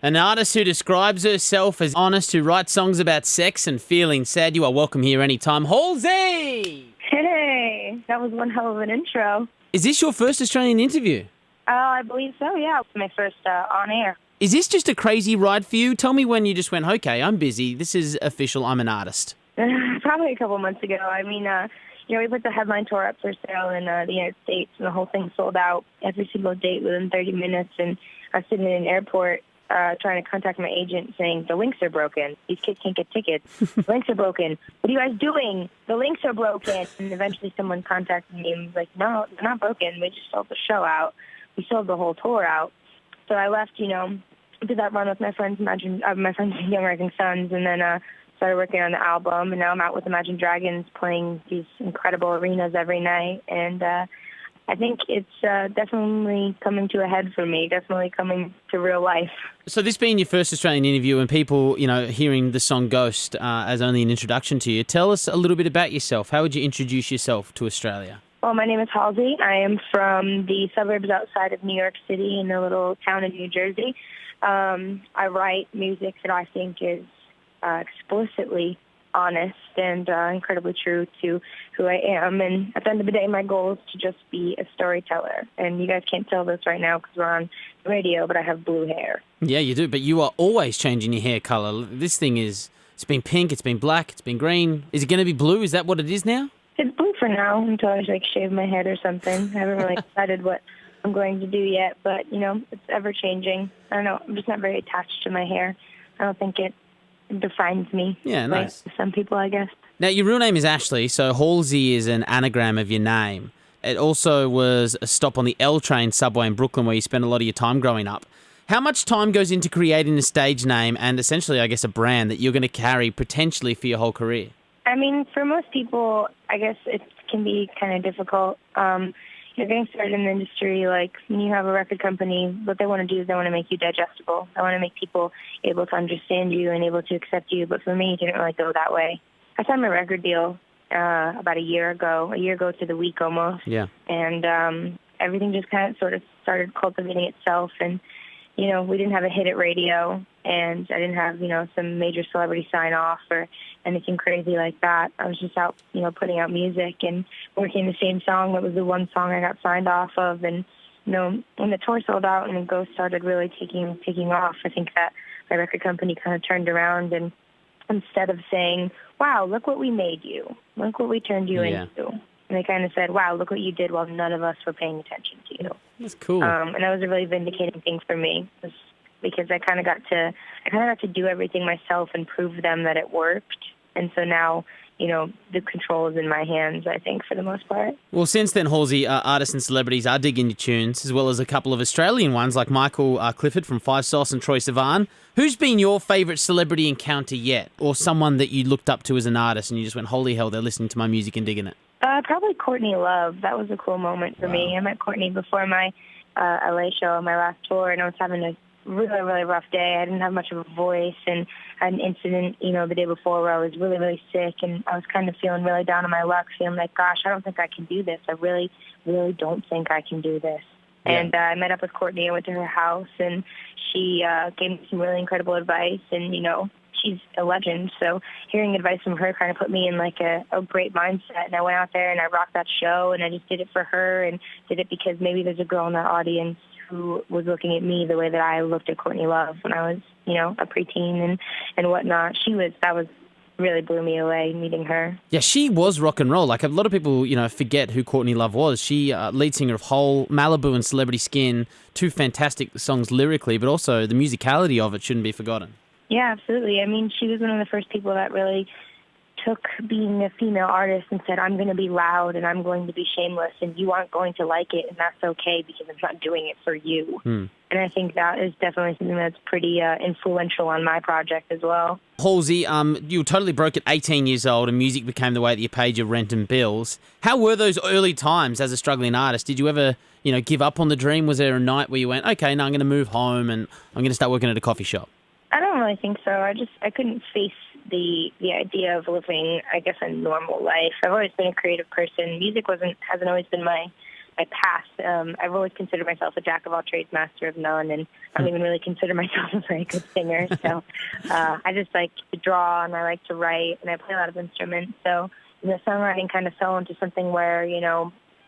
An artist who describes herself as honest, who writes songs about sex and feeling sad. You are welcome here anytime. Halsey! Hey, that was one hell of an intro. Is this your first Australian interview? I believe so, yeah. It's my first on air. Is this just a crazy ride for you? Tell me when you just went, okay, I'm busy. This is official. I'm an artist. Probably a couple months ago. I mean, we put the headline tour up for sale in the United States, and the whole thing sold out every single date within 30 minutes. And I was sitting in an airport trying to contact my agent saying, the links are broken. These kids can't get tickets. The links are broken. What are you guys doing? The links are broken. And eventually someone contacted me and was like, no, they're not broken. We just sold the show out. We sold the whole tour out. So I left, did that run with my friends, my friends Young Rising Suns, and then started working on the album. And now I'm out with Imagine Dragons playing these incredible arenas every night. And I think it's definitely coming to a head for me, definitely coming to real life. So this being your first Australian interview and people, hearing the song Ghost as only an introduction to you, tell us a little bit about yourself. How would you introduce yourself to Australia? Well, my name is Halsey. I am from the suburbs outside of New York City in a little town in New Jersey. I write music that I think is explicitly honest and incredibly true to who I am. And at the end of the day, my goal is to just be a storyteller. And you guys can't tell this right now because we're on the radio, but I have blue hair. Yeah, you do. But you are always changing your hair color. This thing it's been pink, it's been black, it's been green. Is it going to be blue? Is that what it is now? It's blue for now until I shave my head or something. I haven't really decided what I'm going to do yet, but, it's ever-changing. I don't know. I'm just not very attached to my hair. I don't think it defines me. Yeah, nice. Like some people, I guess. Now, your real name is Ashley, so Halsey is an anagram of your name. It also was a stop on the L train subway in Brooklyn where you spent a lot of your time growing up. How much time goes into creating a stage name and essentially, I guess, a brand that you're going to carry potentially for your whole career? I mean, for most people, I guess it can be kind of difficult. Getting started in the industry, like when you have a record company, what they want to do is they want to make you digestible. They want to make people able to understand you and able to accept you. But for me, it didn't really go that way. I signed my record deal about a year ago to the week almost. Yeah. And everything just kind of sort of started cultivating itself. And, we didn't have a hit at radio, and I didn't have, some major celebrity sign off or anything crazy like that. I was just out, putting out music and working the same song. That was the one song I got signed off of. And, when the tour sold out and Ghost started really taking off, I think that my record company kind of turned around and instead of saying, wow, look what we made you, look what we turned you into. And they kind of said, wow, look what you did while none of us were paying attention to you. That's cool. And that was a really vindicating thing for me because I kind of got to do everything myself and prove them that it worked. And so now, the control is in my hands, I think, for the most part. Well, since then, Halsey, artists and celebrities are digging your tunes, as well as a couple of Australian ones like Michael Clifford from Five Sauce and Troye Sivan. Who's been your favourite celebrity encounter yet? Or someone that you looked up to as an artist and you just went, holy hell, they're listening to my music and digging it? Probably Courtney Love. That was a cool moment for me. I met Courtney before my LA show, my last tour, and I was having a really, really rough day. I didn't have much of a voice, and I had an incident, the day before where I was really, really sick, and I was kind of feeling really down on my luck, feeling like, gosh, I don't think I can do this. I really, really don't think I can do this. Yeah. And I met up with Courtney. I went to her house, and she gave me some really incredible advice, and, she's a legend. So hearing advice from her kind of put me in like a great mindset. And I went out there and I rocked that show, and I just did it for her and did it because maybe there's a girl in that audience who was looking at me the way that I looked at Courtney Love when I was, a preteen and whatnot. That was really blew me away meeting her. Yeah, she was rock and roll. Like a lot of people, forget who Courtney Love was. She lead singer of Hole, Malibu and Celebrity Skin, two fantastic songs lyrically, but also the musicality of it shouldn't be forgotten. Yeah, absolutely. I mean, she was one of the first people that really took being a female artist and said, I'm going to be loud and I'm going to be shameless and you aren't going to like it and that's okay because I'm not doing it for you. And I think that is definitely something that's pretty influential on my project as well. Halsey, you totally broke at 18 years old and music became the way that you paid your rent and bills. How were those early times as a struggling artist? Did you ever, give up on the dream? Was there a night where you went, okay, now I'm going to move home and I'm going to start working at a coffee shop? I don't really think so. I couldn't face the idea of living, I guess, a normal life. I've always been a creative person. Music hasn't always been my my past. I've always considered myself a jack of all trades, master of none, and I don't even really consider myself a very good singer. So I just like to draw, and I like to write, and I play a lot of instruments. So songwriting kind of fell into something where,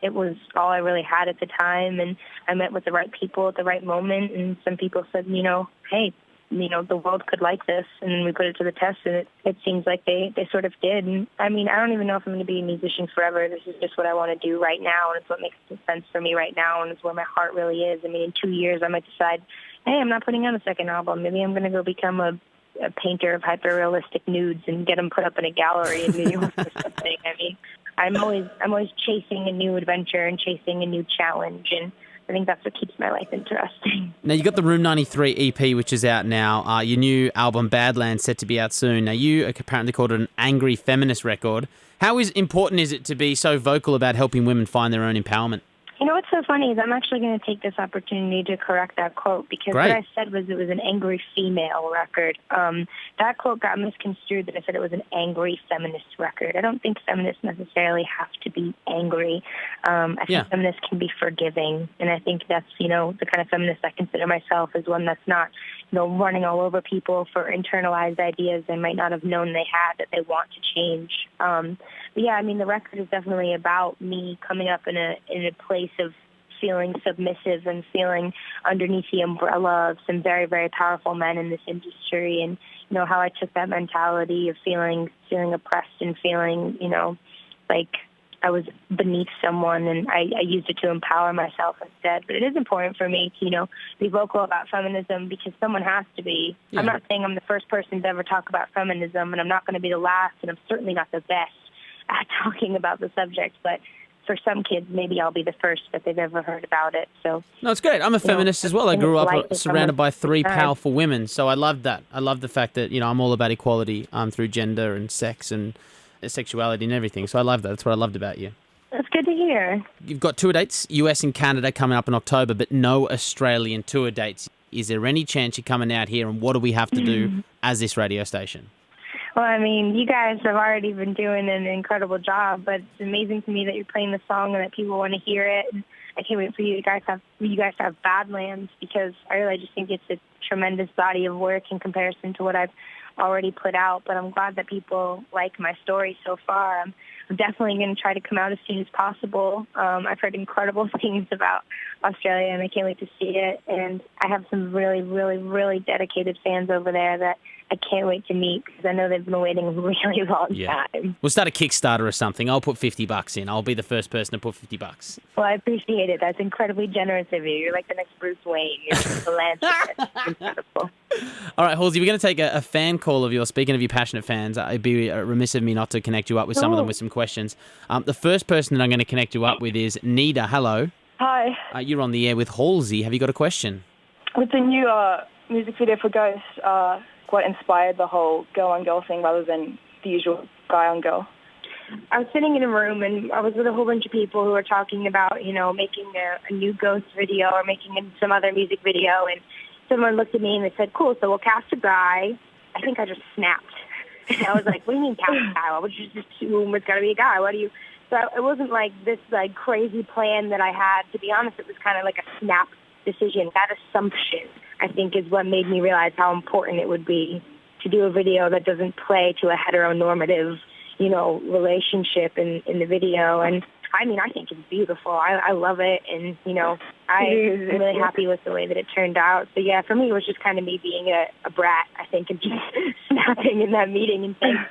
it was all I really had at the time, and I met with the right people at the right moment, and some people said, hey, the world could like this, and we put it to the test, and it seems like they sort of did. And I mean, I don't even know if I'm going to be a musician forever. This is just what I want to do right now, and it's what makes sense for me right now, and it's where my heart really is. I mean, in 2 years, I might decide, hey, I'm not putting out a second album. Maybe I'm going to go become a painter of hyper-realistic nudes and get them put up in a gallery in New York or something. I mean, I'm always chasing a new adventure and chasing a new challenge, and I think that's what keeps my life interesting. Now, you got the Room 93 EP, which is out now. Your new album, Badlands, set to be out soon. Now, you apparently called it an angry feminist record. How important is it to be so vocal about helping women find their own empowerment? What's so funny is I'm actually going to take this opportunity to correct that quote, because Great. What I said was it was an angry female record. That quote got misconstrued that I said it was an angry feminist record. I don't think feminists necessarily have to be angry. I think feminists can be forgiving, and I think that's, the kind of feminist I consider myself as one that's not, running all over people for internalized ideas they might not have known they had that they want to change. But yeah, I mean, the record is definitely about me coming up in a place of feeling submissive and feeling underneath the umbrella of some very, very powerful men in this industry, and how I took that mentality of feeling oppressed and feeling like I was beneath someone, and I used it to empower myself instead. But it is important for me to be vocal about feminism, because someone has to be. Yeah. I'm not saying I'm the first person to ever talk about feminism, and I'm not going to be the last, and I'm certainly not the best at talking about the subject, but for some kids, maybe I'll be the first that they've ever heard about it. So no, it's great. I'm a feminist as well. I grew up surrounded by three powerful women, so I love that. I love the fact that I'm all about equality through gender and sex and sexuality and everything. So I love that. That's what I loved about you. That's good to hear. You've got tour dates, US and Canada, coming up in October, but no Australian tour dates. Is there any chance you're coming out here, and what do we have to do as this radio station? Well, I mean, you guys have already been doing an incredible job, but it's amazing to me that you're playing the song and that people want to hear it. And I can't wait for you guys to have Badlands, because I really just think it's a tremendous body of work in comparison to what I've already put out. But I'm glad that people like my story so far. I'm definitely going to try to come out as soon as possible. I've heard incredible things about Australia, and I can't wait to see it. And I have some really, really, really dedicated fans over there that I can't wait to meet, because I know they've been waiting a really long time. We'll start a Kickstarter or something. I'll put $50 in. I'll be the first person to put $50. Well, I appreciate it. That's incredibly generous of you. You're like the next Bruce Wayne. You're a philanthropist. Incredible. All right, Halsey, we're going to take a fan call of yours. Speaking of your passionate fans, it'd be remiss of me not to connect you up with some of them with some questions. The first person that I'm going to connect you up with is Nida. Hello. Hi. You're on the air with Halsey. Have you got a question? With the new music video for Ghost, what inspired the whole girl-on-girl thing rather than the usual guy-on-girl? I was sitting in a room, and I was with a whole bunch of people who were talking about, making a new Ghost video or making some other music video, and someone looked at me and they said, cool, so we'll cast a guy. I think I just snapped. And I was like, what do you mean cast a guy? Why would you just assume it's got to be a guy? So it wasn't like this crazy plan that I had. To be honest, it was kind of like a snap decision. That assumption, I think, is what made me realize how important it would be to do a video that doesn't play to a heteronormative, relationship in the video. And I mean, I think it's beautiful. I love it. And, I'm really happy with the way that it turned out. So yeah, for me, it was just kind of me being a brat, I think, and just snapping in that meeting and saying,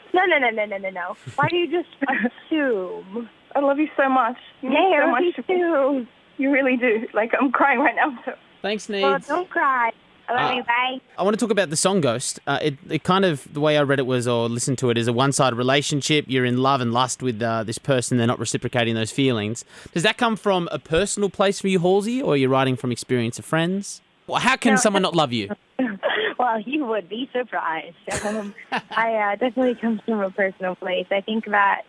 no. Why do you just assume? I love you so much. I love you too. You really do. I'm crying right now. So. Thanks, Needs. Well, don't cry. I love you. Bye. I want to talk about the song Ghost. It kind of, the way I read it was, or listened to it, is a one-sided relationship. You're in love and lust with this person. They're not reciprocating those feelings. Does that come from a personal place for you, Halsey, or are you writing from experience of friends? Well, how can someone not love you? Well, you would be surprised. I definitely comes from a personal place. I think that,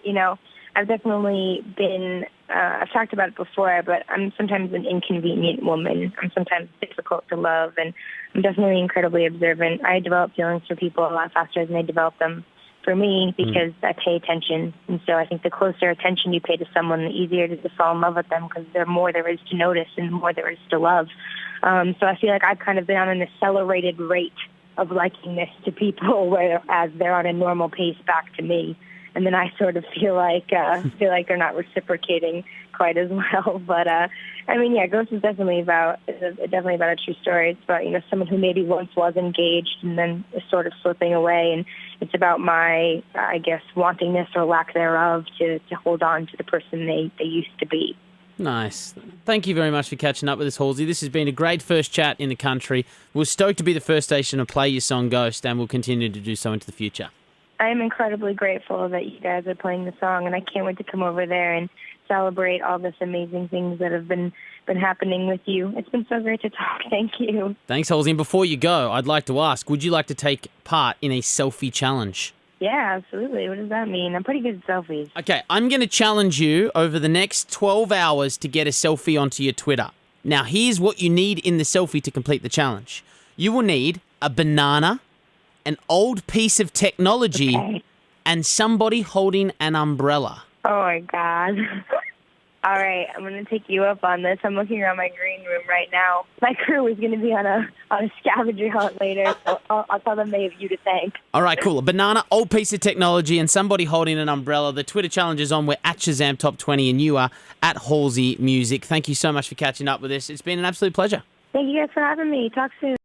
I've definitely been, I've talked about it before, but I'm sometimes an inconvenient woman. I'm sometimes difficult to love, and I'm definitely incredibly observant. I develop feelings for people a lot faster than they develop them for me because I pay attention. And so I think the closer attention you pay to someone, the easier it is to fall in love with them because the more there is to notice and the more there is to love. So I feel like I've kind of been on an accelerated rate of liking this to people, whereas they're on a normal pace back to me. And then I sort of feel like they're not reciprocating quite as well. But I mean, yeah, Ghost is definitely about a true story. It's about someone who maybe once was engaged and then is sort of slipping away, and it's about my wantingness or lack thereof to hold on to the person they used to be. Nice. Thank you very much for catching up with us, Halsey. This has been a great first chat in the country. We're stoked to be the first station to play your song Ghost, and we'll continue to do so into the future. I am incredibly grateful that you guys are playing the song, and I can't wait to come over there and celebrate all this amazing things that have been happening with you. It's been so great to talk. Thank you. Thanks, Halsey. And before you go, I'd like to ask, would you like to take part in a selfie challenge? Yeah, absolutely. What does that mean? I'm pretty good at selfies. Okay, I'm going to challenge you over the next 12 hours to get a selfie onto your Twitter. Now, here's what you need in the selfie to complete the challenge. You will need a banana, an old piece of technology, and somebody holding an umbrella. Oh, my God. All right, I'm going to take you up on this. I'm looking around my green room right now. My crew is going to be on a scavenger hunt later, so I'll tell them they have you to thank. All right, cool. A banana, old piece of technology, and somebody holding an umbrella. The Twitter challenge is on. We're at Shazam Top 20, and you are at Halsey Music. Thank you so much for catching up with us. It's been an absolute pleasure. Thank you guys for having me. Talk soon.